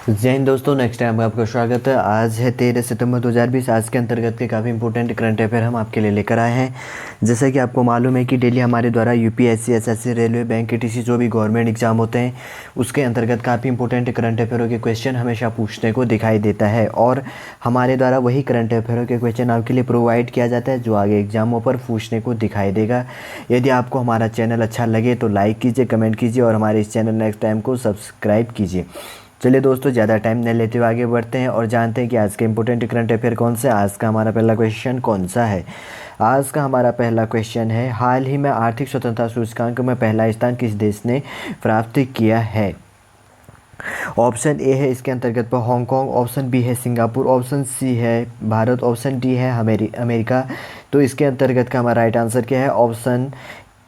जय हिंद दोस्तों, next time आपका स्वागत है। आज है 13 सितंबर 2020। आज के अंतर्गत के काफ़ी इंपॉर्टेंट करंट अफेयर हम आपके लिए लेकर आए हैं। जैसा कि आपको मालूम है कि डेली हमारे द्वारा UPSC, SSC, railway, bank, TC जो भी गवर्नमेंट एग्जाम होते हैं उसके अंतर्गत काफ़ी इंपॉर्टेंट करंट अफेयरों के क्वेश्चन हमेशा पूछने को दिखाई देता है और हमारे द्वारा वही करंट अफेयरों के क्वेश्चन आपके लिए प्रोवाइड किया जाता है जो आगे एग्जामों पर पूछने को दिखाई देगा। यदि आपको हमारा चैनल अच्छा लगे तो लाइक कीजिए, कमेंट कीजिए और हमारे इस चैनल नेक्स्ट टाइम को सब्सक्राइब कीजिए। चलिए दोस्तों, ज़्यादा टाइम नहीं लेते हुए आगे बढ़ते हैं और जानते हैं कि आज के इंपॉर्टेंट करंट अफेयर कौन से। आज का हमारा पहला क्वेश्चन कौन सा है? आज का हमारा पहला क्वेश्चन है, हाल ही में आर्थिक स्वतंत्रता सूचकांक में पहला स्थान किस देश ने प्राप्त किया है? ऑप्शन ए है इसके अंतर्गत पर हांगकांग, ऑप्शन बी है सिंगापुर, ऑप्शन सी है भारत, ऑप्शन डी है अमेरिका। तो इसके अंतर्गत का हमारा राइट आंसर क्या है? ऑप्शन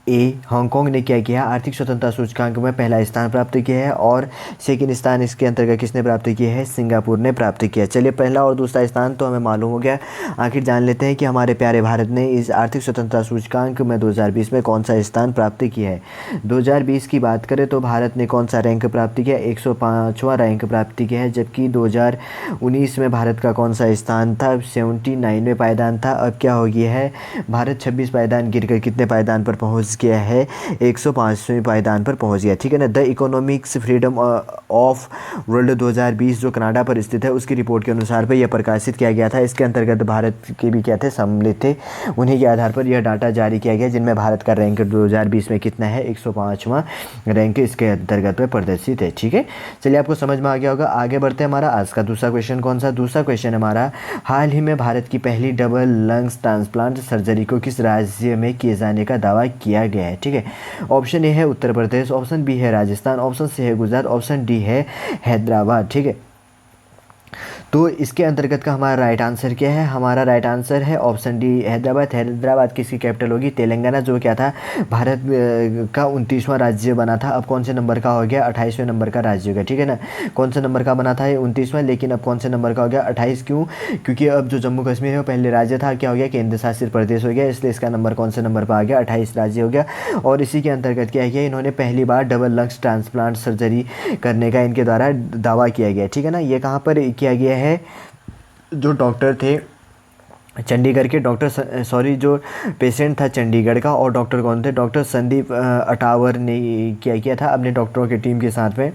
ए, हांगकांग ने क्या किया? आर्थिक स्वतंत्रता सूचकांक में पहला स्थान प्राप्त किया है। और सेकंड स्थान इसके अंतर्गत किसने प्राप्त किया है? सिंगापुर ने प्राप्त किया। चलिए, पहला और दूसरा स्थान तो हमें मालूम हो गया। आखिर जान लेते हैं कि हमारे प्यारे भारत ने इस आर्थिक स्वतंत्रता सूचकांक में 2020 में कौन सा स्थान प्राप्त किया है। 2020 की बात करें तो भारत ने कौन सा रैंक प्राप्त किया? 105वां रैंक प्राप्त किया है। जबकि 2019 में भारत का कौन सा स्थान था? 79वें पायदान था। अब क्या हो गया है? भारत 26 पायदान गिरकर कितने पायदान पर पहुंच गया है? 105वें पायदान पर पहुंच गया। ठीक है ना। The economics freedom of world 2020 जो कनाडा पर स्थित है उसकी रिपोर्ट के अनुसार पर यह प्रकाशित किया गया था। इसके अंतर्गत भारत के भी क्या थे? सम्मिलित थे। उन्हीं के आधार पर यह डाटा जारी किया गया जिनमें भारत का रैंक 2020 में कितना है? 105वां रैंक इसके अंतर्गत में प्रदर्शित है। ठीक है, चलिए आपको समझ में आ गया होगा। आगे बढ़ते हैं। हमारा आज का दूसरा क्वेश्चन कौन सा? दूसरा क्वेश्चन हमारा, हाल ही में भारत की पहली डबल लंग्स ट्रांसप्लांट सर्जरी को किस राज्य में किए जाने का दावा किया गया है? ठीक है, ऑप्शन ए है उत्तर प्रदेश, ऑप्शन बी है राजस्थान, ऑप्शन सी है गुजरात, ऑप्शन डी है हैदराबाद। ठीक है, तो इसके अंतर्गत का हमारा राइट आंसर क्या है? हमारा राइट आंसर है ऑप्शन डी, हैदराबाद। हैदराबाद किसकी कैपिटल होगी? तेलंगाना, जो क्या था भारत का 29वां राज्य बना था। अब कौन से नंबर का हो गया? 28वें नंबर का राज्य हो गया। ठीक है ना। कौन से नंबर का बना था? ये 29वां, लेकिन अब कौन से नंबर का हो गया? 28। क्यों? क्योंकि अब जो जम्मू कश्मीर है वो पहले राज्य था, क्या हो गया? केंद्र शासित प्रदेश हो गया, इसलिए इसका नंबर कौन से नंबर पर आ गया? 28 राज्य हो गया। और इसी के अंतर्गत क्या किया? इन्होंने पहली बार डबल लंग्स ट्रांसप्लांट सर्जरी करने का इनके द्वारा दावा किया गया। ठीक है ना। ये कहाँ पर किया गया है? जो डॉक्टर थे चंडीगढ़ के, जो पेशेंट था चंडीगढ़ का, और डॉक्टर कौन थे? डॉक्टर संदीप अटावर ने क्या किया था अपने डॉक्टरों की टीम के साथ में।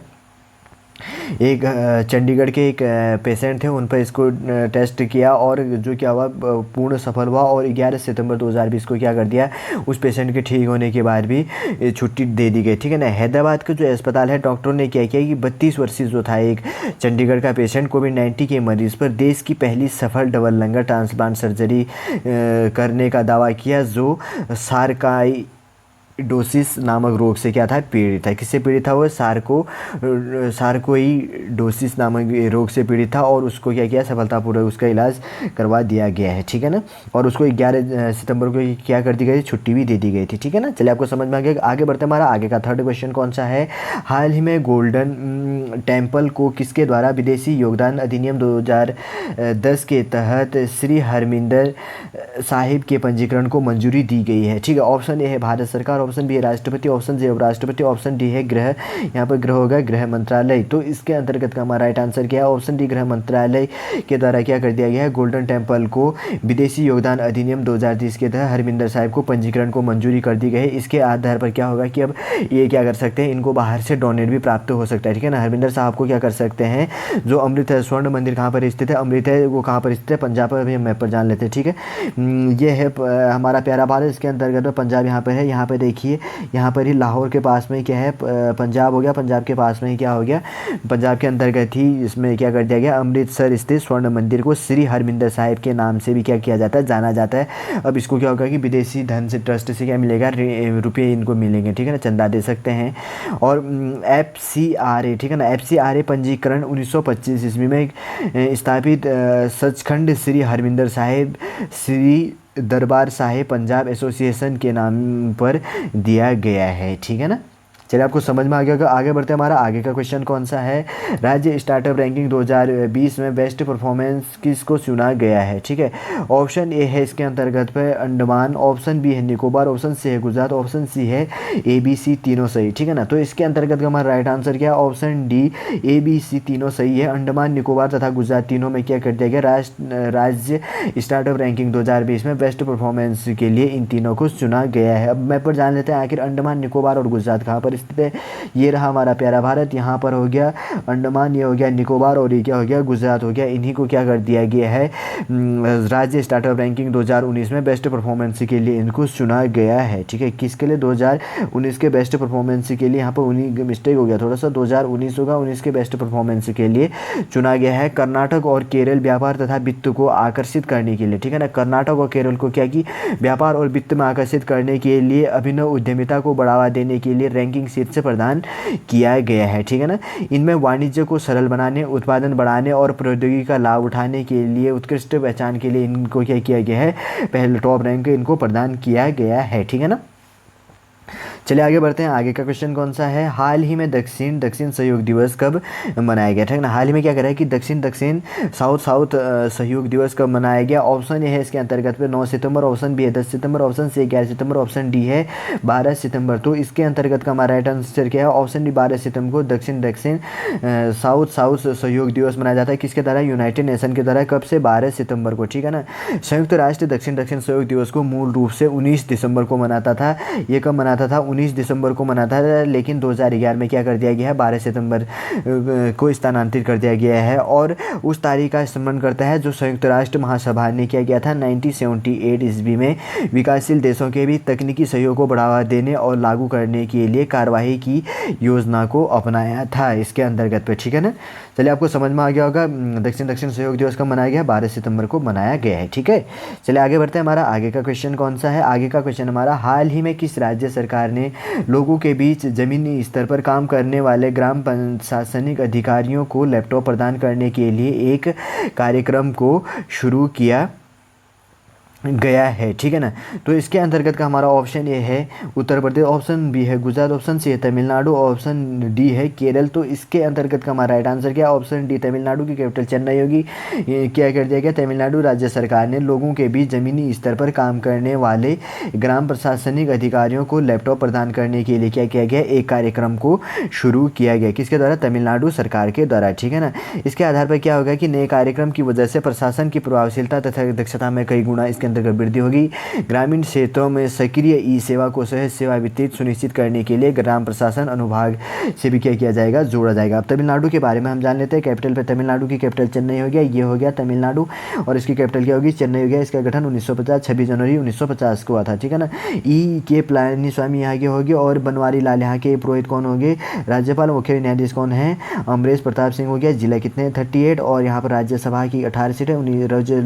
एक चंडीगढ़ के एक पेशेंट थे, उन पर इसको टेस्ट किया और जो क्या हुआ, पूर्ण सफल हुआ। और 11 सितंबर 2020 को क्या कर दिया? उस पेशेंट के ठीक होने के बाद भी छुट्टी दे दी गई। ठीक है ना। हैदराबाद का जो अस्पताल है, डॉक्टरों ने क्या किया कि 32 वर्षीय जो था एक चंडीगढ़ का पेशेंट, कोविड-19 के मरीज पर देश की पहली सफल डबल लंगर ट्रांसप्लांट सर्जरी करने का दावा किया, जो सार्काई डोसिस नामक रोग से क्या था? पीड़ित था। किससे पीड़ित था वो? सार्कोइडोसिस नामक रोग से पीड़ित था। और उसको क्या किया? सफलतापूर्वक उसका इलाज करवा दिया गया है। ठीक है ना। और उसको 11 सितंबर को क्या कर दी गई? छुट्टी भी दे दी गई थी। ठीक है ना। चलिए आपको समझ में आ गया। आगे बढ़ते हमारा आगे का थर्ड क्वेश्चन कौन सा है? हाल ही में गोल्डन टेम्पल को किसके द्वारा विदेशी योगदान अधिनियम 2010 के तहत श्री हरमिंदर साहिब के पंजीकरण को मंजूरी दी गई है? ठीक है, ऑप्शन ए है भारत सरकार, ऑप्शन बी है राष्ट्रपति, ऑप्शन सी उपराष्ट्रपति, ऑप्शन डी है गृह, यहाँ पर गृह होगा गृह मंत्रालय। तो इसके अंतर्गत का हमारा राइट आंसर क्या है? ऑप्शन डी, गृह मंत्रालय के द्वारा क्या कर दिया गया है? गोल्डन टेम्पल को विदेशी योगदान अधिनियम 2030 के तहत हरमिंदर साहिब को पंजीकरण को मंजूरी कर दी गई है। इसके आधार पर क्या होगा कि अब ये क्या कर सकते हैं? इनको बाहर से डोनेट भी प्राप्त हो सकता है। ठीक है ना। हरमिंदर साहब को क्या कर सकते हैं? जो अमृत स्वर्ण मंदिर कहाँ पर स्थित है? अमृत है वो कहाँ पर स्थित है? पंजाब पर। अभी हम मैप पर जान लेते हैं। ठीक है, ये है हमारा प्यारा भारत। इसके अंतर्गत पंजाब यहाँ पर है। यहाँ पर देखिए, यहाँ पर ही लाहौर के पास में क्या है? पंजाब हो गया। पंजाब के पास में ही क्या हो गया? पंजाब के अंतर्गत ही इसमें क्या कर दिया गया? अमृतसर स्थित स्वर्ण मंदिर को श्री हरमिंदर साहिब के नाम से भी क्या किया जाता है? जाना जाता है। अब इसको क्या होगा कि विदेशी धन से, ट्रस्ट से क्या मिलेगा? रुपये इनको मिलेंगे। ठीक है ना। चंदा दे सकते हैं। और FCRA, ठीक है ना, FCRA पंजीकरण 1925 ईस्वी में स्थापित सचखंड श्री हरमिंदर साहिब श्री दरबार साहिब पंजाब एसोसिएशन के नाम पर दिया गया है। ठीक है ना। चलिए आपको समझ में आ गया होगा। आगे बढ़ते हैं, हमारा आगे का क्वेश्चन कौन सा है, राज्य स्टार्टअप रैंकिंग 2020 में बेस्ट परफॉर्मेंस किसको चुना गया है। ठीक है, ऑप्शन ए है इसके अंतर्गत पे अंडमान, ऑप्शन बी है निकोबार, ऑप्शन सी है गुजरात, ऑप्शन सी है ABC, तीनों सही। ठीक है ना, तो इसके अंतर्गत का हमारा राइट आंसर क्या है, ऑप्शन डी ABC, तीनों सही है। अंडमान निकोबार तथा गुजरात तीनों में क्या कर दिया गया, राज्य स्टार्टअप रैंकिंग 2020 में बेस्ट परफॉर्मेंस के लिए इन तीनों को चुना गया है। अब मैप पर जान लेते हैं आखिर अंडमान निकोबार और गुजरात कहाँ पर स्थित है। ये रहा हमारा प्यारा भारत, यहाँ पर हो गया अंडमान, ये हो गया निकोबार और ये क्या हो गया, गुजरात हो गया। इन्हीं को क्या कर दिया गया है, राज्य स्टार्टअप रैंकिंग 2019 में बेस्ट परफॉर्मेंस के लिए इनको चुना गया है। ठीक है, किसके लिए, 2019 के बेस्ट परफॉर्मेंस के लिए, यहाँ पर उन्हीं मिस्टेक हो गया थोड़ा सा, 2019 होगा, 19 के बेस्ट परफॉर्मेंस के लिए चुना गया है। कर्नाटक और केरल व्यापार तथा वित्त को आकर्षित करने के लिए, ठीक है ना, कर्नाटक और केरल को क्या की, व्यापार और वित्त में आकर्षित करने के लिए, अभिनव उद्यमिता को बढ़ावा देने के लिए रैंकिंग शीर्ष प्रदान किया गया है। ठीक है ना, इनमें वाणिज्य को सरल बनाने, उत्पादन बढ़ाने और प्रौद्योगिकी का लाभ उठाने के लिए उत्कृष्ट पहचान के लिए इनको क्या किया गया है, पहले टॉप रैंक इनको प्रदान किया गया है। ठीक है ना, चलिए आगे बढ़ते हैं। आगे का क्वेश्चन कौन सा है, हाल ही में दक्षिण सहयोग दिवस कब मनाया गया। ठीक है ना, हाल ही में क्या करा है कि दक्षिण साउथ सहयोग दिवस कब मनाया गया। ऑप्शन ए है इसके अंतर्गत पे 9 सितंबर, ऑप्शन बी है 10 सितंबर, ऑप्शन सी 11 सितंबर, ऑप्शन डी है 12 सितंबर। तो इसके अंतर्गत का हमारा राइट आंसर क्या है, ऑप्शन डी 12 सितंबर को दक्षिण साउथ सहयोग दिवस मनाया जाता है। किसके द्वारा, यूनाइटेड नेशन के द्वारा। कब से, 12 सितंबर को। ठीक है ना, संयुक्त राष्ट्र दक्षिण सहयोग दिवस को मूल रूप से 19 दिसंबर को मनाता था। ये कब मनाता था, 19 दिसंबर को मनाता था, लेकिन 2011 में क्या कर दिया गया है, 12 सितंबर को स्थानांतरित कर दिया गया है। और उस तारीख का स्मरण करता है जो संयुक्त राष्ट्र महासभा ने किया गया था 1978 ईस्वी में, विकासशील देशों के भी तकनीकी सहयोग को बढ़ावा देने और लागू करने के लिए कार्यवाही की योजना को अपनाया था इसके अंतर्गत पे। ठीक है ना, चलिए आपको समझ में आ गया होगा। दक्षिण सहयोग दिवस कब मनाया गया, 12 सितंबर को मनाया गया है। ठीक है, चलिए आगे बढ़ते हैं। हमारा आगे का क्वेश्चन कौन सा है, आगे का क्वेश्चन हमारा, हाल ही में किस राज्य सरकार ने लोगों के बीच जमीनी स्तर पर काम करने वाले ग्राम प्रशासनिक अधिकारियों को लैपटॉप प्रदान करने के लिए एक कार्यक्रम को शुरू किया गया है। ठीक है ना, तो इसके अंतर्गत का हमारा ऑप्शन ए है उत्तर प्रदेश, ऑप्शन बी है गुजरात, ऑप्शन सी है तमिलनाडु, ऑप्शन डी है केरल। तो इसके अंतर्गत का हमारा राइट आंसर क्या है, ऑप्शन डी तमिलनाडु की कैपिटल चेन्नई होगी। क्या कर दिया गया, तमिलनाडु राज्य सरकार ने लोगों के बीच ज़मीनी स्तर पर काम करने वाले ग्राम प्रशासनिक अधिकारियों को लैपटॉप प्रदान करने के लिए क्या किया गया, एक कार्यक्रम को शुरू किया गया। किसके द्वारा, तमिलनाडु सरकार के द्वारा। ठीक है ना, इसके आधार पर क्या होगा कि नए कार्यक्रम की वजह से प्रशासन की प्रभावशीलता तथा दक्षता में कई गुना इसके अंतर्गत वृद्धि होगी। ग्रामीण क्षेत्रों में सक्रिय ई सेवा को सहज सेवा वितरित सुनिश्चित करने के लिए ग्राम प्रशासन अनुभाग से भी क्या किया जाएगा, जोड़ा जाएगा। अब तमिलनाडु के बारे में हम जान लेते हैं। कैपिटल पे तमिलनाडु की कैपिटल चेन्नई हो गया, ये हो गया तमिलनाडु, और इसकी कैपिटल क्या होगी, चेन्नई हो गया। इसका गठन 1950 26 जनवरी 1950 को हुआ था। ठीक है ना, ई के पलानीस्वामी यहाँ के होंगे और बनवारी लाल यहाँ के पुरोहित कौन होंगे, राज्यपाल मुख्य न्यायाधीश कौन है, अमरेश प्रताप सिंह हो गया। जिला कितने 38, और यहाँ पर राज्यसभा की 18 सीटें,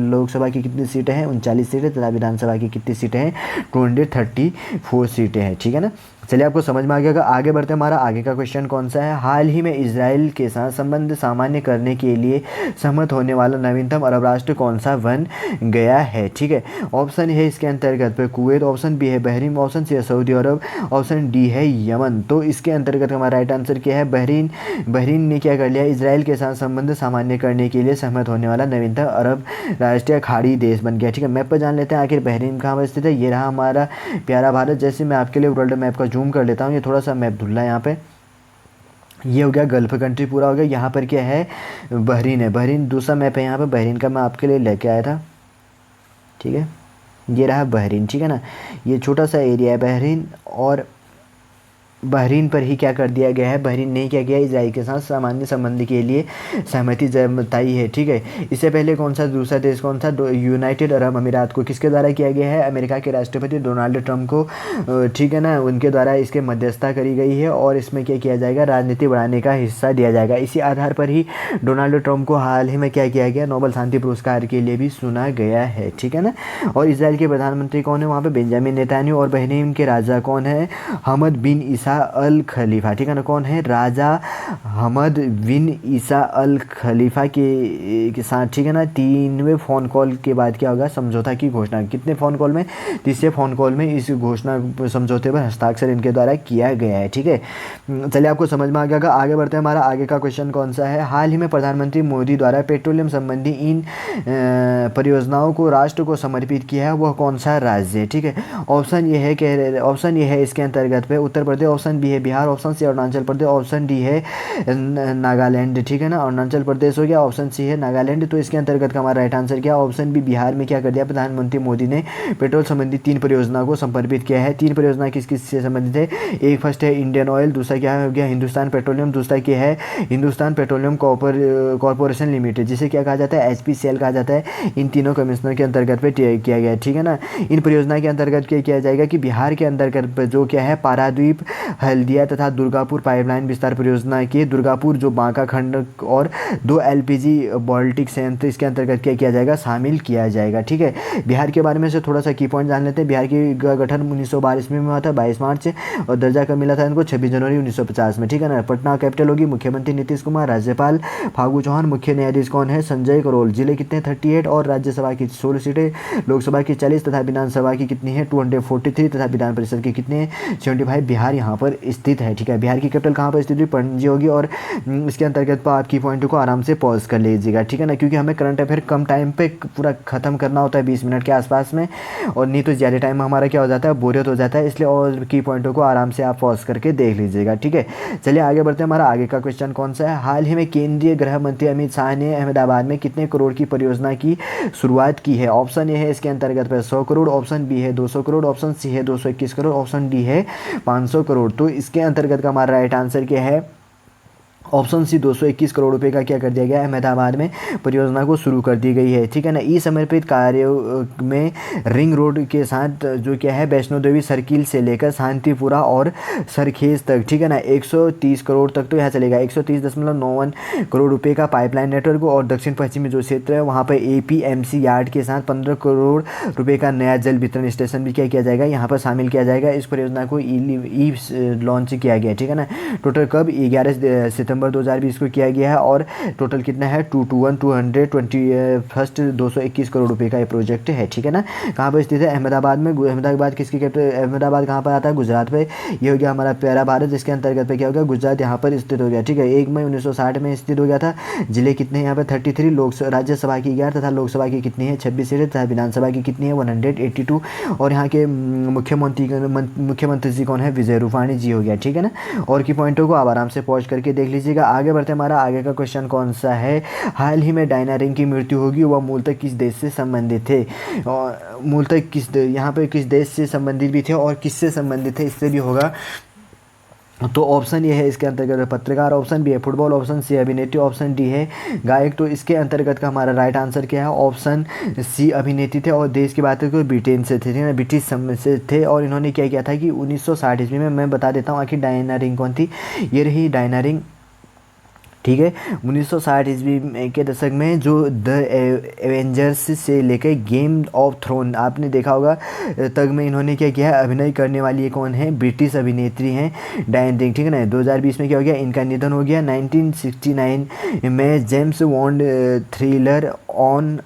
लोकसभा की कितनी सीटें हैं, 39 सीटें, तथा विधानसभा की कितनी सीटें हैं, 234 सीटें हैं। ठीक है ना, चलिए आपको समझ में आ गया। आगे बढ़ते हैं। हमारा आगे का क्वेश्चन कौन सा है, हाल ही में इजराइल के साथ संबंध सामान्य करने के लिए सहमत होने वाला नवीनतम अरब राष्ट्र कौन सा बन गया है। ठीक है, ऑप्शन है इसके अंतर्गत पे कुवैत, ऑप्शन बी है बहरीन, ऑप्शन सी है सऊदी अरब, ऑप्शन डी है यमन। तो इसके अंतर्गत हमारा राइट आंसर क्या है, बहरीन ने क्या कर लिया, इजराइल के साथ संबंध सामान्य करने के लिए सहमत होने वाला नवीनतम अरब राष्ट्रीय खाड़ी देश बन गया। ठीक है, मैप पर जान लेते हैं आखिर बहरीन कहाँ पर स्थित है। ये रहा हमारा प्यारा भारत। जैसे मैं आपके लिए वर्ल्ड मैप का जूम कर लेता हूँ, ये थोड़ा सा मैप धुल्ला है यहाँ पे। ये हो गया गल्फ कंट्री पूरा हो गया। यहाँ पर क्या है, बहरीन है, बहरीन दूसरा मैप है यहाँ पे, बहरीन का मैं आपके लिए लेके आया था। ठीक है, ये रहा बहरीन। ठीक है ना, ये छोटा सा एरिया है बहरीन, और बहरीन पर ही क्या कर दिया गया है, बहरीन ने क्या किया, इजराइल के साथ सामान्य संबंध के लिए सहमति जताई है। ठीक है, इससे पहले कौन सा दूसरा देश कौन था, यूनाइटेड अरब अमीरात को किसके द्वारा किया गया है, अमेरिका के राष्ट्रपति डोनाल्ड ट्रंप को। ठीक है ना, उनके द्वारा इसके मध्यस्थता करी गई है, और इसमें क्या किया जाएगा, राजनीति बढ़ाने का हिस्सा दिया जाएगा। इसी आधार पर ही डोनाल्ड ट्रंप को हाल ही में क्या किया गया, नोबेल शांति पुरस्कार के लिए भी चुना गया है। ठीक है ना, और इसराइल के प्रधानमंत्री कौन है वहाँ पर, बेंजामिन नेतान्याहू, और बहरीन के राजा कौन है, हमद बिन ईसा ईसा अल खलीफा, ठीक है ना, कौन है, राजा हमद बिन ईसा अल खलीफा के साथ, ठीक है ना, 3वें फ़ोन कॉल के बाद क्या होगा, समझौता की घोषणा। कितने फ़ोन कॉल में, 3रे फ़ोन कॉल में इस घोषणा समझौते पर हस्ताक्षर इनके द्वारा किया गया है, ठीक है। चलिए आपको समझ में आ गया। आगे बढ़ते हैं, हमारा आगे का क्वेश्चन कौन सा है, हाल ही में प्रधानमंत्री मोदी द्वारा पेट्रोलियम संबंधी इन परियोजनाओं को राष्ट्र को समर्पित किया है, वह कौन सा राज्य है, ठीक है। ऑप्शन ये है इसके अंतर्गत पे उत्तर प्रदेश, ऑप्शन बी है Bihar, option C Arunachal Pradesh, option D है नागालैंड, ठीक है ना, अरुणाचल प्रदेश हो गया, ऑप्शन सी है नागालैंड। तो इसके अंतर्गत का हमारा राइट आंसर क्या, ऑप्शन बी बिहार में क्या कर दिया, प्रधानमंत्री मोदी ने पेट्रोल संबंधी 3 परियोजना को समर्पित किया है। 3 परियोजना किस किस से संबंधित है, एक फर्स्ट है इंडियन ऑयल, दूसरा क्या हो गया हिंदुस्तान पेट्रोलियम, दूसरा क्या है हिंदुस्तान पेट्रोलियम कॉरपोरेशन लिमिटेड, जिसे क्या कहा जाता है, HPCL कहा जाता है। इन तीनों कमिश्नर के अंतर्गत पे किया गया है, ठीक है ना। इन परियोजना के अंतर्गत क्या किया जाएगा कि बिहार के अंतर्गत जो क्या है पारादीप, हल्दिया तथा दुर्गापुर पाइपलाइन विस्तार परियोजना के दुर्गापुर जो बांका खंड और 2 LPG बाल्टिक संयंत्र इसके अंतर्गत क्या किया जाएगा, शामिल किया जाएगा, ठीक है। बिहार के बारे में से थोड़ा सा की पॉइंट जान लेते हैं। बिहार की गठन 1912 ईस्वी में हुआ था 22 मार्च, और दर्जा कब मिला था इनको, 26 जनवरी 1950 में, ठीक है ना। पटना कैपिटल होगी, मुख्यमंत्री नीतीश कुमार, राज्यपाल फागू चौहान, मुख्य न्यायाधीश कौन है, संजय करोल। जिले कितने 38 और राज्यसभा की 16 सीटें, लोकसभा की 40 तथा विधानसभा की कितनी है 243 तथा विधान परिषद की कितने हैं 75। बिहार यहाँ पर स्थित है, ठीक है। बिहार की कैपिटल कहाँ पर स्थित हुई, पणजी होगी। और इसके अंतर्गत पर आपकी पॉइंट को आराम से पॉज कर लीजिएगा, ठीक है ना, क्योंकि हमें करंट अफेयर कम टाइम पे पूरा खत्म करना होता है 20 मिनट के आसपास में, और नहीं तो ज़्यादा टाइम हमारा क्या हो जाता है, बोरियत हो जाता है, इसलिए और की पॉइंटों को आराम से आप पॉज करके देख लीजिएगा, ठीक है। चलिए आगे बढ़ते हैं, हमारा आगे का क्वेश्चन कौन सा है, हाल ही में केंद्रीय गृह मंत्री अमित शाह ने अहमदाबाद में कितने करोड़ की परियोजना की शुरुआत की है। ऑप्शन ए है इसके अंतर्गत पर 100 करोड़, ऑप्शन बी है 200 करोड़, ऑप्शन सी है 221 करोड़, ऑप्शन डी है 500 करोड़। तो इसके अंतर्गत का हमारा राइट आंसर क्या है, ऑप्शन सी 221 करोड़ रुपए का क्या कर दिया गया, अहमदाबाद में परियोजना को शुरू कर दी गई है, ठीक है ना। ई समर्पित कार्यों में रिंग रोड के साथ जो क्या है वैष्णो देवी सर्किल से लेकर शांतिपुरा और सरखेज तक, ठीक है ना, 130 करोड़ तक तो यहाँ चलेगा, 130.91 करोड़ रुपए का पाइपलाइन नेटवर्क, और दक्षिण पश्चिमी जो क्षेत्र है वहाँ पर APMC यार्ड के साथ 15 करोड़ रुपए का नया जल वितरण स्टेशन भी क्या किया जाएगा, यहाँ पर शामिल किया जाएगा। इस परियोजना को ई लॉन्च किया गया, ठीक है ना। टोटल कब 11 सितंबर 2020 को किया गया है, और टोटल कितना है 221 करोड़ रुपए का ये प्रोजेक्ट है, ठीक है ना। कहाँ पर स्थित है, अहमदाबाद में। अहमदाबाद किसकी कैपिटल, अहमदाबाद कहाँ पर आता है, गुजरात पे। ये हो गया हमारा प्यारा भारत, जिसके अंतर्गत पे क्या हो गया, गुजरात यहाँ पर स्थित हो गया, ठीक है। 1 मई 1960 में स्थित हो गया था। जिले कितने हैं यहाँ पर 33, राज्यसभा की 11 तथा लोकसभा की कितनी है 26 सीटें तथा विधानसभा की कितनी है 182। और यहाँ के मुख्यमंत्री जी कौन है, विजय रूपाणी जी हो गया, ठीक है ना। और की पॉइंटों को आप आराम से पॉज करके देख लीजिए। आगे बढ़ते हमारा आगे का क्वेश्चन कौन सा है, हाल ही में डायना रिंग की मृत्यु होगी, वह मूलतः किस देश से संबंधित थे, और मूलतः यहाँ पे किस देश से संबंधित भी थे और किससे संबंधित थे, इससे भी होगा। तो ऑप्शन ये है इसके अंतर्गत पत्रकार, ऑप्शन बी है फुटबॉल, ऑप्शन सी अभिनेत्री, ऑप्शन डी है गायक। तो इसके अंतर्गत का हमारा राइट आंसर क्या है, ऑप्शन सी अभिनेत्री थे, और देश की बात करें तो ब्रिटेन से थे, ठीक है, ब्रिटिश से थे। और इन्होंने क्या किया था कि 1960 ईस्वी में, मैं बता देता हूँ आखिर डायना रिंग कौन थी, ये रही डायना रिंग, ठीक है। 1960 ईस्वी के दशक में जो द एवेंजर्स से लेकर गेम ऑफ थ्रोन आपने देखा होगा तक में इन्होंने क्या किया है, अभिनय करने वाली ये कौन है, ब्रिटिश अभिनेत्री हैं डायना रिंग, ठीक है ना। 2020 में क्या हो गया, इनका निधन हो गया। 1969 में James bond thriller on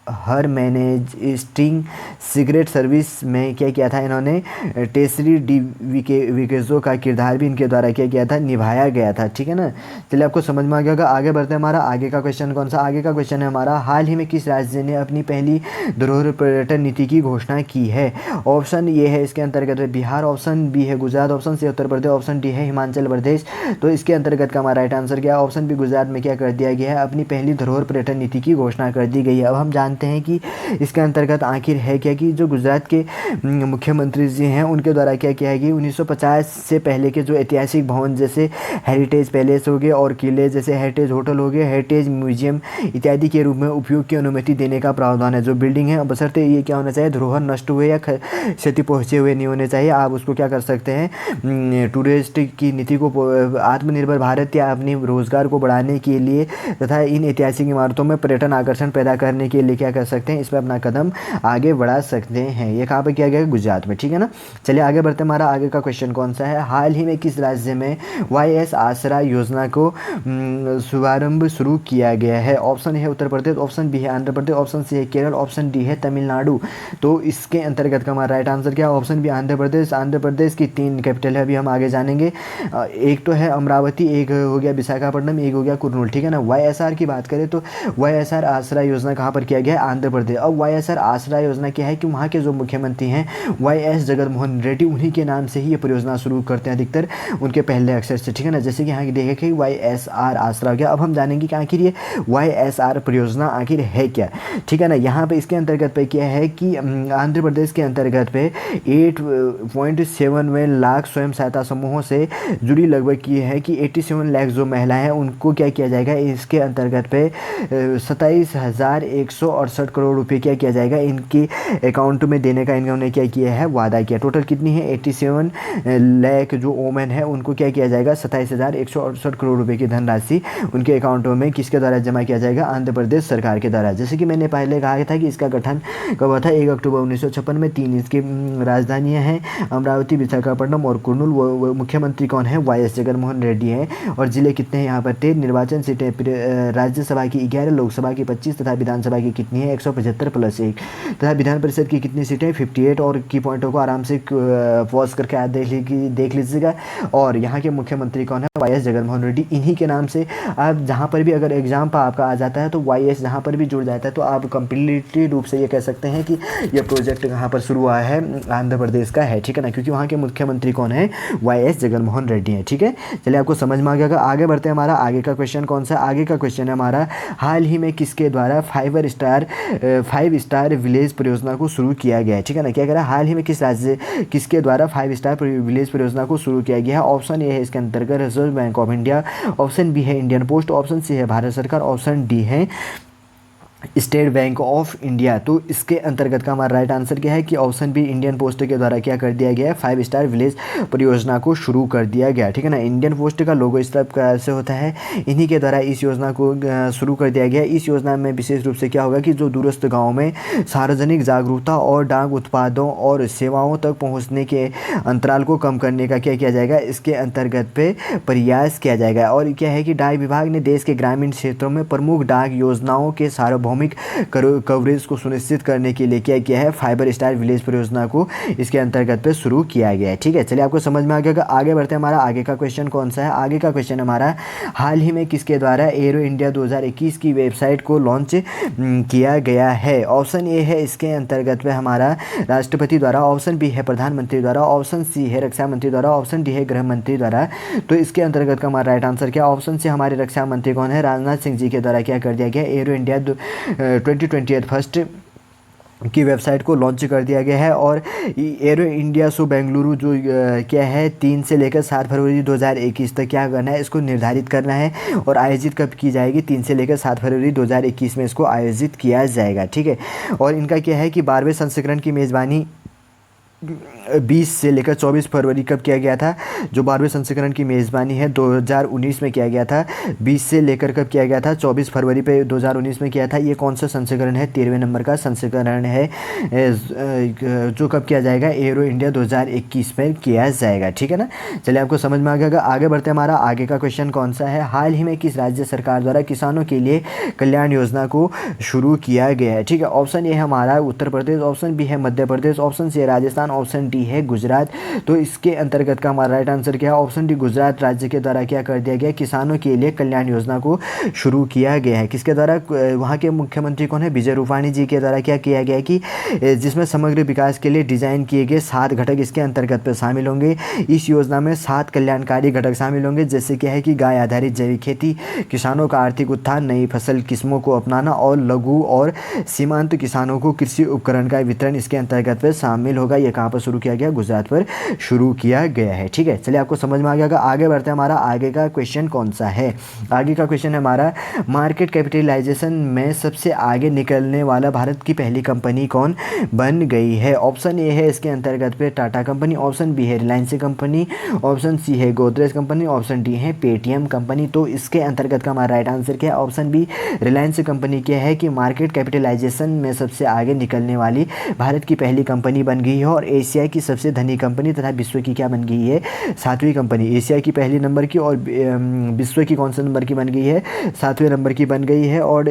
her managing secret service में क्या किया था इन्होंने, टेसरी डी विकेजो का किरदार भी इनके द्वारा क्या किया था, निभाया गया था, ठीक है ना। चलिए आपको समझ में आ गया होगा। आगे बढ़ते हैं, हमारा आगे का क्वेश्चन कौन सा, आगे का क्वेश्चन है हमारा, हाल ही में किस राज्य ने अपनी पहली धरोहर पर्यटन नीति की घोषणा की है। ऑप्शन ये है इसके अंतर्गत बिहार, ऑप्शन बी है Gujarat, option C Uttar Pradesh, option D है हिमाचल प्रदेश। तो इसके अंतर्गत का हमारा राइट आंसर क्या है, ऑप्शन बी गुजरात में क्या कर दिया गया है, अपनी पहली धरोहर पर्यटन नीति की घोषणा कर दी गई है। अब हम जानते हैं कि इसके अंतर्गत आखिर है क्या, कि जो गुजरात के मुख्यमंत्री जी हैं उनके द्वारा क्या किया है कि 1950 से पहले के जो ऐतिहासिक भवन जैसे हेरिटेज पैलेस हो गए और किले जैसे हेरिटेज होटल हो गए, हेरिटेज म्यूजियम इत्यादि के रूप में उपयोग की अनुमति देने का प्रावधान है। जो बिल्डिंग है बशर्ते ये क्या होना चाहिए, धरोहर नष्ट हुए या क्षति पहुँचे हुए नहीं होने चाहिए। आप उसको क्या कर सकते हैं, टूरिस्ट की नीति को, आत्मनिर्भर भारत या अपनी रोजगार को बढ़ाने के लिए तथा इन ऐतिहासिक इमारतों में पर्यटन आकर्षण पैदा करने के लिए क्या क्या कर सकते हैं, इस पर अपना कदम आगे बढ़ा सकते हैं। ये कहाँ पर किया गया है, गुजरात में, ठीक है ना। चलिए आगे बढ़ते हैं। हमारा आगे का क्वेश्चन कौन सा है, हाल ही में किस राज्य में YS आसरा योजना को शुभारंभ शुरू किया गया है। ऑप्शन है उत्तर प्रदेश, ऑप्शन बी है आंध्र प्रदेश, ऑप्शन सी है केरल, ऑप्शन डी है तमिलनाडु। तो इसके अंतर्गत का हमारा राइट आंसर क्या है, ऑप्शन बी आंध्र प्रदेश। आंध्र प्रदेश की 3 कैपिटल है, अभी हम आगे जानेंगे। एक तो है अमरावती, एक हो गया विशाखापट्टनम, एक हो गया कुर्नूल, ठीक है ना। YSR की बात करें तो YSR आसरा योजना कहाँ पर किया गया है, आंध्र प्रदेश। अब YSR आसरा योजना क्या है कि वहाँ के जो मुख्यमंत्री हैं YS जगनमोहन रेड्डी, उन्हीं के नाम से ही ये परियोजना शुरू करते हैं अधिकतर, उनके पहले अक्षर से, ठीक है ना। जैसे कि यहाँ की देखें कि YSR आसरा हो गया। अब हम जानेंगे कि आखिर ये YSR परियोजना आखिर है क्या, ठीक है ना। यहाँ पे इसके अंतर्गत पे क्या है कि आंध्र प्रदेश के अंतर्गत पे 8.71 लाख स्वयं सहायता समूहों से जुड़ी लगभग ये है कि 87 लाख जो महिलाएं हैं उनको क्या किया जाएगा, इसके अंतर्गत पे 27,168 करोड़ रुपए क्या किया जाएगा, इनके अकाउंट में देने का इन्होंने क्या किया है, वादा किया। टोटल कितनी है, 87 लाख जो वोमेन है उनको क्या किया जाएगा, 27,168 करोड़ रुपए की धनराशि उनके अकाउंटों में किसके द्वारा जमा किया जाएगा, आंध्र प्रदेश सरकार के द्वारा। जैसे कि मैंने पहले कहा था कि इसका गठन कब हुआ था, 1 अक्टूबर 1956 में। 3 इसकी राजधानियां हैं, अमरावती, विशाखापट्टनम और कुर्नूल। वो मुख्यमंत्री कौन है, YS जगनमोहन रेड्डी हैं। और जिले कितने हैं यहाँ पर, 13। निर्वाचन सीटें राज्यसभा की 11, लोकसभा की 25 तथा विधानसभा की कितनी है, 175 + 1 तथा विधान परिषद की कितनी सीटें, 58। और की पॉइंटों को आराम से पॉज करके आप देख लीजिएगा। और यहाँ के मुख्यमंत्री कौन है, YS जगनमोहन रेड्डी। इन्हीं के नाम से आप जहाँ पर भी अगर एग्जाम पर आपका आ जाता है तो YS जहाँ पर भी जुड़ जाता है तो आप कंप्लीटली रूप से ये कह सकते हैं कि ये प्रोजेक्ट कहाँ पर शुरू हुआ है, आंध्र प्रदेश का है, ठीक है ना, क्योंकि वहाँ के मुख्यमंत्री कौन है, YS जगनमोहन रेड्डी है, ठीक है। चलिए आपको समझ में आ गया। आगे बढ़ते हैं। हमारा आगे का क्वेश्चन कौन सा, आगे का क्वेश्चन है हमारा, हाल ही में किसके द्वारा 5 स्टार विलेज परियोजना को शुरू किया गया है, ठीक है ना। क्या कह रहा है, हाल ही में किसके द्वारा 5 स्टार विलेज परियोजना को शुरू किया गया है। ऑप्शन ए है इसके अंतर्गत Reserve Bank of India, option B है इंडियन पोस्ट, ऑप्शन सी है भारत सरकार, ऑप्शन डी है स्टेट बैंक ऑफ इंडिया। तो इसके अंतर्गत का हमारा राइट आंसर क्या है कि ऑप्शन बी इंडियन पोस्ट के द्वारा क्या कर दिया गया है, 5 स्टार विलेज परियोजना को शुरू कर दिया गया, ठीक है ना। इंडियन पोस्ट का लोगो इस प्रकार से होता है, इन्हीं के द्वारा इस योजना को शुरू कर दिया गया। इस योजना में विशेष रूप से क्या होगा कि जो दूरस्थ गाँव में सार्वजनिक जागरूकता और डाक उत्पादों और सेवाओं तक पहुँचने के अंतराल को कम करने का क्या किया जाएगा, इसके अंतर्गत पे प्रयास किया जाएगा। और क्या है कि डाक विभाग ने देश के ग्रामीण क्षेत्रों में प्रमुख डाक योजनाओं के सार्वभौमिक कवरेज को सुनिश्चित करने के लिए क्या किया है, 5 स्टार विलेज परियोजना को इसके अंतर्गत पे शुरू किया गया है, ठीक है। चलिए आपको समझ में आ गया। आगे बढ़ते हैं। हमारा आगे का क्वेश्चन कौन सा है, आगे का क्वेश्चन हमारा, हाल ही में किसके द्वारा एरो इंडिया 2021 की वेबसाइट को लॉन्च किया गया है। ऑप्शन ए है इसके अंतर्गत पे हमारा राष्ट्रपति द्वारा, ऑप्शन बी है प्रधानमंत्री द्वारा, ऑप्शन सी है रक्षा मंत्री द्वारा, ऑप्शन डी है गृह मंत्री द्वारा। तो इसके अंतर्गत का हमारा राइट आंसर क्या, ऑप्शन से हमारे रक्षा मंत्री कौन है, राजनाथ सिंह जी के द्वारा क्या कर दिया गया, एरो इंडिया 2020 फर्स्ट की वेबसाइट को लॉन्च कर दिया गया है। और एरो इंडिया सो बेंगलुरु जो क्या है 3 से लेकर 7 फरवरी 2021 तक क्या करना है, इसको निर्धारित करना है। और आयोजित कब की जाएगी, 3 से लेकर 7 फरवरी 2021 में इसको आयोजित किया जाएगा, ठीक है। और इनका क्या है कि 12वें संस्करण की मेज़बानी 20 से लेकर 24 फरवरी कब किया गया था, जो 12वें संस्करण की मेज़बानी है 2019 में किया गया था। 20 से लेकर कब किया गया था, 24 फरवरी पे 2019 में किया था। ये कौन सा संस्करण है, 13वें नंबर का संस्करण है, जो कब किया जाएगा, एरो इंडिया 2021 में किया जाएगा, ठीक है ना। चलिए आपको समझ में आ गया। आगे बढ़ते हैं। हमारा आगे का क्वेश्चन कौन सा है, हाल ही में किस राज्य सरकार द्वारा किसानों के लिए कल्याण योजना को शुरू किया गया है, ठीक है। ऑप्शन ए है हमारा उत्तर प्रदेश, ऑप्शन बी है मध्य प्रदेश, ऑप्शन सी है राजस्थान, ऑप्शन डी है गुजरात। तो इसके अंतर्गत का हमारा राइट आंसर क्या है, ऑप्शन डी गुजरात राज्य के द्वारा क्या कर दिया गया, किसानों के लिए कल्याण योजना को शुरू किया गया है। किसके द्वारा, वहाँ के मुख्यमंत्री कौन है, विजय रूपाणी जी के द्वारा क्या किया गया कि जिसमें समग्र विकास के लिए डिजाइन किए गए 7 घटक इसके अंतर्गत पर शामिल होंगे। इस योजना में 7 कल्याणकारी घटक शामिल होंगे, जैसे क्या है कि गाय आधारित जैविक खेती, किसानों का आर्थिक उत्थान, नई फसल किस्मों को अपनाना और लघु और सीमांत किसानों को कृषि उपकरण का वितरण इसके अंतर्गत पर शामिल होगा। ये कहाँ पर शुरू किया गया? गुजरात पर शुरू किया गया है। ठीक है, चलिए आपको समझ में आ गया। आगे बढ़ते हैं, हमारा आगे का क्वेश्चन कौन सा है? आगे का क्वेश्चन है हमारा, मार्केट कैपिटलाइजेशन में सबसे आगे निकलने वाला भारत की पहली कंपनी कौन बन गई है? ऑप्शन ए है इसके अंतर्गत पे टाटा कंपनी, ऑप्शन बी है रिलायंस कंपनी, ऑप्शन सी है गोदरेज कंपनी, ऑप्शन डी है पेटीएम कंपनी। तो इसके अंतर्गत का हमारा राइट आंसर क्या है? ऑप्शन बी रिलायंस कंपनी क्या है कि मार्केट कैपिटलाइजेशन में सबसे आगे निकलने वाली भारत की पहली कंपनी बन गई है और एशिया की सबसे धनी कंपनी तथा विश्व की क्या बन गई है? 7वीं कंपनी। एशिया की पहली नंबर की और विश्व की कौन से नंबर की बन गई है? 7वें नंबर की बन गई है। और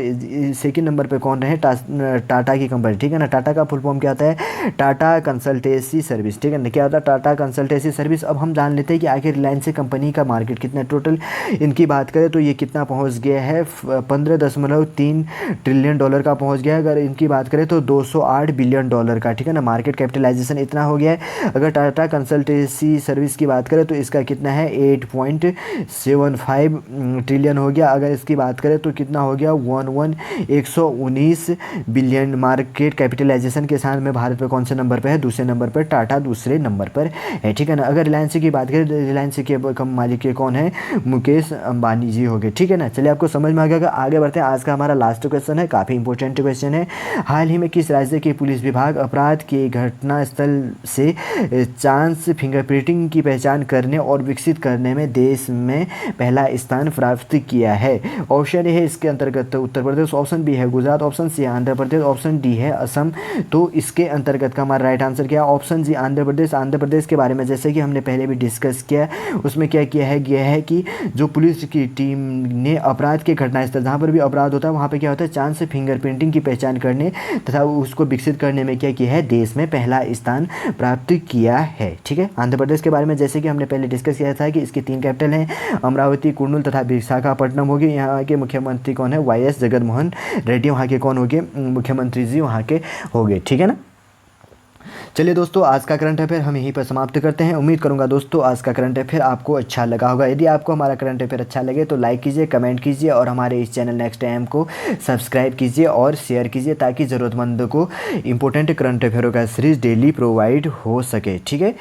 सेकंड नंबर पे कौन रहे? टाटा की कंपनी। ठीक है ना, टाटा का फुल फॉर्म क्या आता है? Tata consultancy service. ठीक है ना, क्या होता है? Tata consultancy service. अब हम जान लेते हैं कि आखिर रिलायंस कंपनी का मार्केट कितना टोटल इनकी बात करें तो ये कितना पहुंच गया है? 15.3 ट्रिलियन डॉलर का पहुंच गया है। अगर इनकी बात करें तो 208 बिलियन डॉलर का। ठीक है ना, मार्केट कैपिटलाइजेशन इतना हो गया है। अगर टाटा कंसल्टेंसी सर्विस की बात करें तो इसका कितना है? 8.75 ट्रिलियन हो गया। अगर इसकी बात करें तो कितना हो गया? 119 बिलियन। मार्केट कैपिटलाइजेशन के साथ में भारत में कौन से नंबर पर है? दूसरे नंबर पर टाटा दूसरे नंबर पर है। ठीक है ना, अगर रिलायंस की बात करें तो रिलायंस के मालिक के कौन है? मुकेश अंबानी जी हो गए। ठीक है ना, चलिए आपको समझ में आ गया। आगे बढ़ते हैं, आज का हमारा लास्ट क्वेश्चन है, काफ़ी इंपॉर्टेंट क्वेश्चन है। हाल ही में किस राज्य के पुलिस विभाग अपराध के घटना स्थल से चांस फिंगरप्रिंटिंग की पहचान करने और विकसित करने में देश में पहला स्थान प्राप्त किया है? ऑप्शन ए है इसके अंतर्गत उत्तर प्रदेश, ऑप्शन बी है गुजरात, ऑप्शन सी है आंध्र प्रदेश, ऑप्शन डी है असम। तो इसके अंतर्गत का हमारा राइट आंसर क्या है? ऑप्शन जी आंध्र प्रदेश। आंध्र प्रदेश के बारे में जैसे कि हमने पहले भी डिस्कस किया, उसमें क्या किया है? यह है कि जो पुलिस की टीम ने अपराध के घटनास्थल जहाँ पर भी अपराध होता है वहाँ पे क्या होता है? चांस फिंगरप्रिंटिंग की पहचान करने तथा उसको विकसित करने में क्या किया है? देश में पहला स्थान प्राप्त किया है। ठीक है, आंध्र प्रदेश के बारे में जैसे कि हमने पहले डिस्कस किया था कि इसकी 3 कैपिटल हैं, अमरावती, कुर्नूल तथा विशाखापट्टनम होगी। यहाँ के मुख्यमंत्री कौन है? वाई.एस. जगनमोहन रेड्डी वहाँ के कौन होंगे? मुख्यमंत्री जी वहाँ के होंगे। ठीक है ना, चलिए दोस्तों, आज का करंट अफेयर हम यहीं पर समाप्त करते हैं। उम्मीद करूंगा दोस्तों आज का करंट अफेयर आपको अच्छा लगा होगा। यदि आपको हमारा करंट अफेयर अच्छा लगे तो लाइक कीजिए, कमेंट कीजिए और हमारे इस चैनल नेक्स्ट टाइम को सब्सक्राइब कीजिए और शेयर कीजिए ताकि ज़रूरतमंद को इंपॉर्टेंट करंट अफेयरों का सीरीज़ डेली प्रोवाइड हो सके। ठीक है।